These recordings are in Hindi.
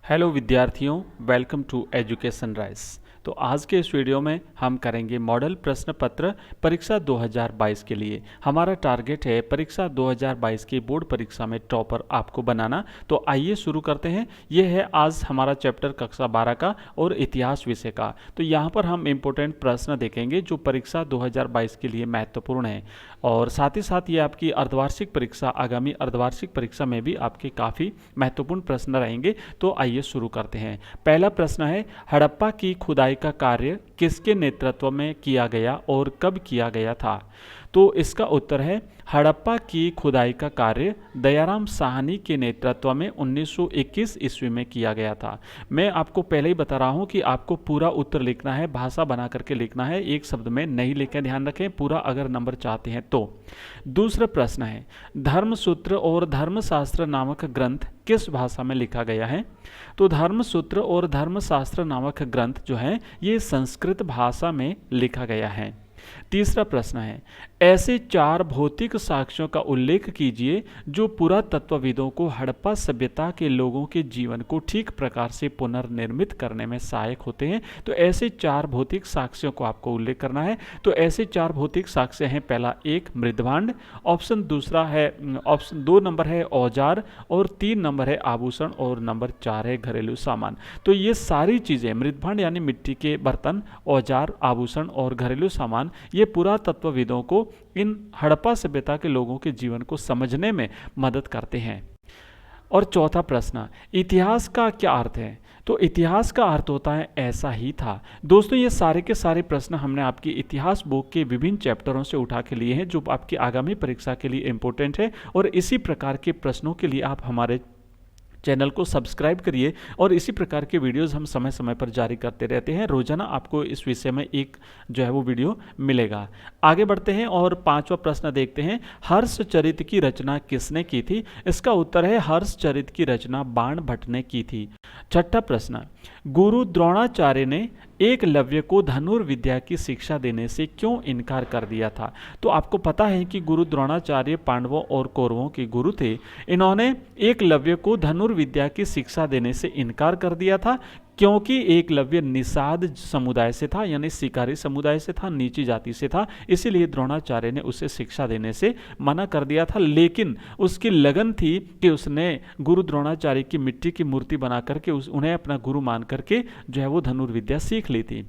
हेलो विद्यार्थियों, वेलकम टू एजुकेशन राइस। तो आज के इस वीडियो में हम करेंगे मॉडल प्रश्न पत्र परीक्षा 2022 के लिए। हमारा टारगेट है परीक्षा 2022 की बोर्ड परीक्षा में टॉपर आपको बनाना। तो आइए शुरू करते हैं। ये है आज हमारा चैप्टर कक्षा 12 का और इतिहास विषय का। तो यहाँ पर हम इम्पोर्टेंट प्रश्न देखेंगे जो परीक्षा 2022 के लिए महत्वपूर्ण है, और साथ ही साथ ये आपकी अर्धवार्षिक परीक्षा, आगामी अर्धवार्षिक परीक्षा में भी आपके काफ़ी महत्वपूर्ण प्रश्न रहेंगे। तो आइए शुरू करते हैं। पहला प्रश्न है, हड़प्पा की खुदाई का कार्य किसके नेतृत्व में किया गया और कब किया गया था? तो इसका उत्तर है हड़प्पा की खुदाई का कार्य दयाराम साहनी के नेतृत्व में 1921 ईस्वी में किया गया था। मैं आपको पहले ही बता रहा हूं कि आपको पूरा उत्तर लिखना है, भाषा बना करके लिखना है, एक शब्द में नहीं लिखें, ध्यान रखें पूरा अगर नंबर चाहते हैं तो। दूसरा प्रश्न है, धर्मसूत्र और धर्मशास्त्र नामक ग्रंथ किस भाषा में लिखा गया है? तो धर्मसूत्र और धर्मशास्त्र नामक ग्रंथ जो है ये संस्कृत भाषा में लिखा गया है। तीसरा प्रश्न है, ऐसे 4 भौतिक साक्ष्यों का उल्लेख कीजिए जो पुरातत्वविदों को हड़प्पा सभ्यता के लोगों के जीवन को ठीक प्रकार से पुनर्निर्मित करने में सहायक होते हैं। तो ऐसे 4 भौतिक साक्ष्यों को आपको उल्लेख करना है। तो ऐसे 4 भौतिक साक्ष्य हैं, पहला 1 मृदभांड, ऑप्शन दूसरा है, ऑप्शन 2 नंबर है औजार, और 3 नंबर है आभूषण, और नंबर 4 है घरेलू सामान। तो ये सारी चीजें, मृदभांड यानी मिट्टी के बर्तन, औजार, आभूषण और घरेलू सामान, ये पुरातत्वविदों को इन हड़प्पा सभ्यता के लोगों के जीवन को समझने में मदद करते हैं। और चौथा प्रश्न, इतिहास का क्या अर्थ है? तो इतिहास का अर्थ होता है ऐसा ही था। दोस्तों, ये सारे के सारे प्रश्न हमने आपकी इतिहास बुक के विभिन्न चैप्टरों से उठा के लिए हैं जो आपकी आगामी परीक्षा के लिए इंपॉर्टेंट है। और इसी प्रकार के प्रश्नों के लिए आप हमारे चैनल को सब्सक्राइब करिए, और इसी प्रकार के वीडियोस हम समय समय पर जारी करते रहते हैं। रोजाना आपको इस विषय में एक जो है वो वीडियो मिलेगा। आगे बढ़ते हैं और 5वां प्रश्न देखते हैं, हर्षचरित की रचना किसने की थी? इसका उत्तर है हर्षचरित की रचना बाणभट्ट ने की थी। छठा प्रश्न, गुरु द्रोणाचार्य ने एकलव्य को धनुर्विद्या की शिक्षा देने से क्यों इनकार कर दिया था? तो आपको पता है कि गुरु द्रोणाचार्य पांडवों और कौरवों के गुरु थे। इन्होंने एकलव्य को धनुर्विद्या की शिक्षा देने से इनकार कर दिया था क्योंकि एकलव्य निषाद समुदाय से था, यानी शिकारी समुदाय से था, नीची जाति से था। इसीलिए द्रोणाचार्य ने उसे शिक्षा देने से मना कर दिया था। लेकिन उसकी लगन थी कि उसने गुरु द्रोणाचार्य की मिट्टी की मूर्ति बना करके उन्हें अपना गुरु मान करके जो है वो धनुर्विद्या सीख ली थी।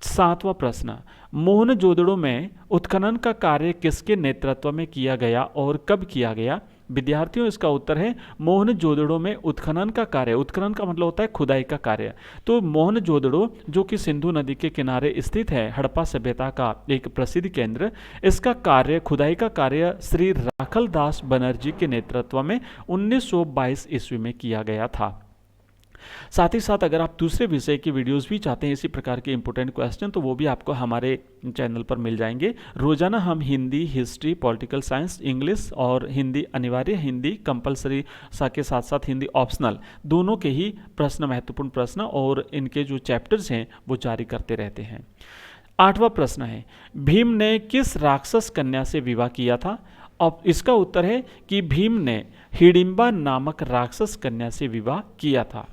7वां प्रश्न, मोहनजोदड़ो में उत्खनन का कार्य किसके नेतृत्व में किया गया और कब किया गया? विद्यार्थियों, इसका उत्तर है मोहनजोदड़ो में उत्खनन का कार्य। उत्खनन का मतलब होता है खुदाई का कार्य। तो मोहनजोदड़ो जो कि सिंधु नदी के किनारे स्थित है, हड़प्पा सभ्यता का एक प्रसिद्ध केंद्र, इसका कार्य, खुदाई का कार्य श्री राखलदास बनर्जी के नेतृत्व में 1922 ईस्वी में किया गया था। साथ ही साथ अगर आप दूसरे विषय की वीडियोस भी चाहते हैं, इसी प्रकार के इंपॉर्टेंट क्वेश्चन, तो वो भी आपको हमारे चैनल पर मिल जाएंगे। रोजाना हम Hindi, history, political science, English और हिंदी अनिवार्य, हिंदी कंपलसरी के साथ साथ हिंदी ऑप्शनल, दोनों के ही प्रश्न, महत्वपूर्ण प्रश्न और इनके जो चैप्टर्स हैं वो जारी करते रहते हैं। 8वां प्रश्न है, भीम ने किस राक्षस कन्या से विवाह किया था? अब इसका उत्तर है कि भीम ने हिडिंबा नामक राक्षस कन्या से विवाह किया था।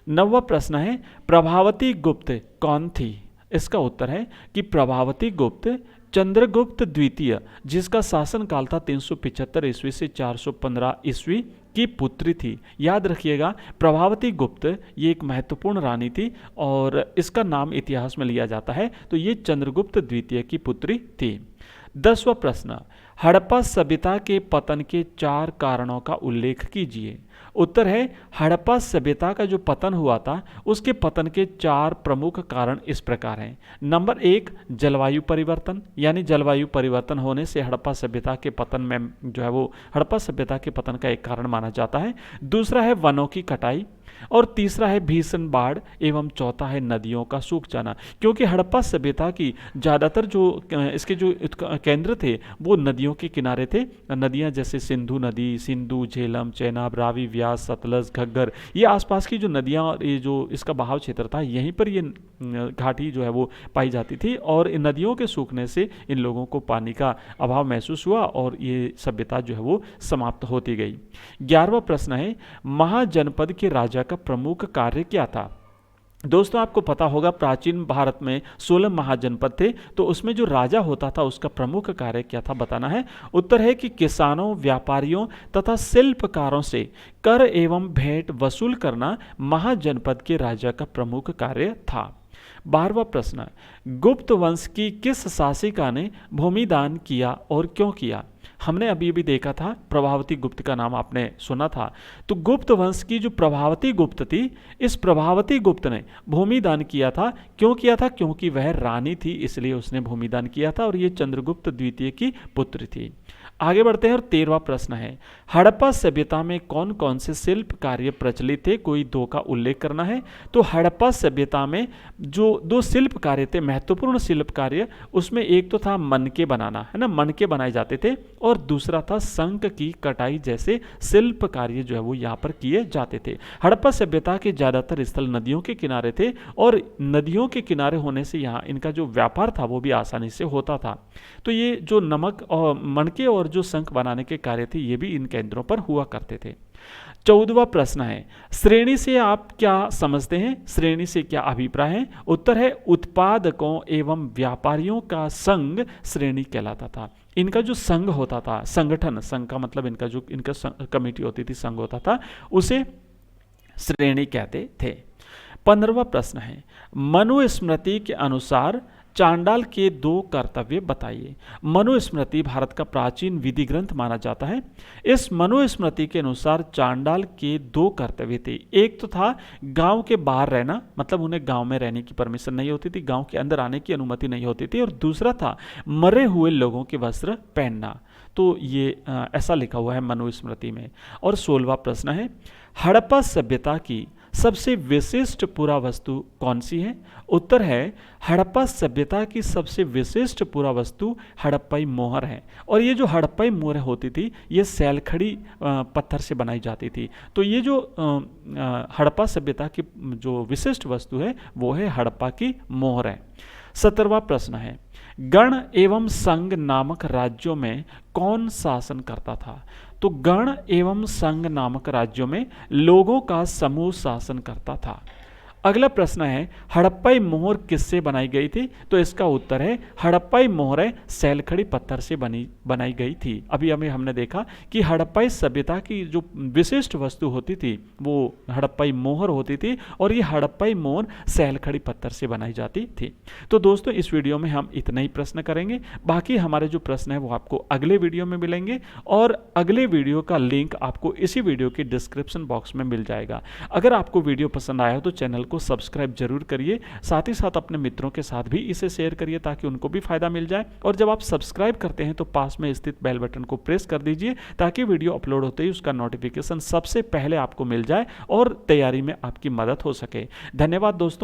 9वां प्रश्न है, प्रभावती गुप्त कौन थी? इसका उत्तर है कि प्रभावती गुप्त चंद्रगुप्त द्वितीय, जिसका शासनकाल था 375 ईस्वी से 415 ईस्वी, की पुत्री थी। याद रखिएगा, प्रभावती गुप्त ये एक महत्वपूर्ण रानी थी और इसका नाम इतिहास में लिया जाता है। तो ये चंद्रगुप्त द्वितीय की पुत्री थी। 10वां प्रश्न, हड़प्पा सभ्यता के पतन के 4 कारणों का उल्लेख कीजिए। उत्तर है, हड़प्पा सभ्यता का जो पतन हुआ था उसके पतन के 4 प्रमुख कारण इस प्रकार हैं। नंबर 1, जलवायु परिवर्तन, यानी जलवायु परिवर्तन होने से हड़प्पा सभ्यता के पतन में जो है वो हड़प्पा सभ्यता के पतन का एक कारण माना जाता है। दूसरा है वनों की कटाई, और तीसरा है भीषण बाढ़, एवं चौथा है नदियों का सूख जाना। क्योंकि हड़प्पा सभ्यता की ज़्यादातर जो इसके जो केंद्र थे वो नदियों के किनारे थे। नदियां जैसे सिंधु नदी, सिंधु, झेलम, चेनाब, रावी, व्यास, सतलज, घग्गर, ये आसपास की जो नदियां और ये जो इसका बहाव क्षेत्र था, यहीं पर ये घाटी जो है वो पाई जाती थी। और इन नदियों के सूखने से इन लोगों को पानी का अभाव महसूस हुआ और ये सभ्यता जो है वो समाप्त होती गई। 11वां प्रश्न है, महाजनपद के राजा का का प्रमुख कार्य क्या था? दोस्तों आपको पता होगा प्राचीन भारत में 16 महाजनपद थे, तो उसमें जो राजा होता था उसका प्रमुख कार्य क्या था बताना है। उत्तर है कि किसानों, व्यापारियों तथा शिल्पकारों से कर एवं भेंट वसूल करना महाजनपद के राजा का प्रमुख कार्य था। 12वां प्रश्न, गुप्त वंश की किस शासिका ने भूमिदान किया और क्यों किया? हमने अभी अभी देखा था, प्रभावती गुप्त का नाम आपने सुना था। तो गुप्त वंश की जो प्रभावती गुप्त थी, इस प्रभावती गुप्त ने भूमिदान किया था। क्यों किया था? क्योंकि वह रानी थी, इसलिए उसने भूमिदान किया था और ये चंद्रगुप्त द्वितीय की पुत्री थी। आगे बढ़ते हैं और 13वां प्रश्न है, हड़प्पा सभ्यता में कौन कौन से शिल्प कार्य प्रचलित थे? कोई दो का उल्लेख करना है। तो हड़प्पा सभ्यता में जो दो शिल्प कार्य थे, महत्वपूर्ण शिल्प कार्य, उसमें एक तो था मनके बनाना, है ना, मनके बनाए जाते थे, और दूसरा था शंख की कटाई जैसे शिल्प कार्य जो है वो यहाँ पर किए जाते थे। हड़प्पा सभ्यता के ज्यादातर स्थल नदियों के किनारे थे और नदियों के किनारे होने से यहाँ इनका जो व्यापार था वो भी आसानी से होता था। तो ये जो नमक और मनके और जो शंख बनाने के कार्य थे ये भी इन केंद्रों पर हुआ करते थे। 14वां प्रश्न है, श्रेणी से आप क्या समझते हैं? श्रेणी से क्या अभिप्राय है? उत्तर है उत्पादकों एवं व्यापारियों का संघ श्रेणी कहलाता था। इनका जो संघ होता था, संगठन, संघ का मतलब इनका जो कमेटी होती थी, संघ होता था, उसे श्रेणी कहते थे। 15वां प्रश्न है, मनुस्मृति के अनुसार चांडाल के दो कर्तव्य बताइए। मनुस्मृति भारत का प्राचीन विधि ग्रंथ माना जाता है। इस मनुस्मृति के अनुसार चांडाल के दो कर्तव्य थे। एक तो था गांव के बाहर रहना, मतलब उन्हें गांव में रहने की परमिशन नहीं होती थी, गांव के अंदर आने की अनुमति नहीं होती थी, और दूसरा था मरे हुए लोगों के वस्त्र पहनना। तो ये ऐसा लिखा हुआ है मनुस्मृति में। और 16वां प्रश्न है, हड़प्पा सभ्यता की सबसे विशिष्ट पुरावस्तु कौन सी है? उत्तर है हड़प्पा सभ्यता की सबसे विशिष्ट पुरावस्तु हड़प्पाई मोहर है। और ये जो हड़प्पाई मोहर होती थी ये सैलखड़ी पत्थर से बनाई जाती थी। तो ये जो हड़प्पा सभ्यता की जो विशिष्ट वस्तु है वो है हड़प्पा की मोहर है। 17वां प्रश्न है, गण एवं संघ नामक राज्यों में कौन शासन करता था? तो गण एवं संघ नामक राज्यों में लोगों का समूह शासन करता था। अगला प्रश्न है, हड़प्पाई मोहर किससे बनाई गई थी? तो इसका उत्तर है हड़प्पाई मोहरें सैलखड़ी पत्थर से बनाई गई थी। अभी हमने देखा कि हड़प्पाई सभ्यता की जो विशिष्ट वस्तु होती थी वो हड़प्पाई मोहर होती थी, और ये हड़प्पाई मोहर सैलखड़ी पत्थर से बनाई जाती थी। तो दोस्तों इस वीडियो में हम इतना ही प्रश्न करेंगे, बाकी हमारे जो प्रश्न है वो आपको अगले वीडियो में मिलेंगे, और अगले वीडियो का लिंक आपको इसी वीडियो के डिस्क्रिप्शन बॉक्स में मिल जाएगा। अगर आपको वीडियो पसंद आया हो तो चैनल को सब्सक्राइब जरूर करिए, साथ ही साथ अपने मित्रों के साथ भी इसे शेयर करिए ताकि उनको भी फायदा मिल जाए। और जब आप सब्सक्राइब करते हैं तो पास में स्थित बेल बटन को प्रेस कर दीजिए ताकि वीडियो अपलोड होते ही उसका नोटिफिकेशन सबसे पहले आपको मिल जाए और तैयारी में आपकी मदद हो सके। धन्यवाद दोस्तों।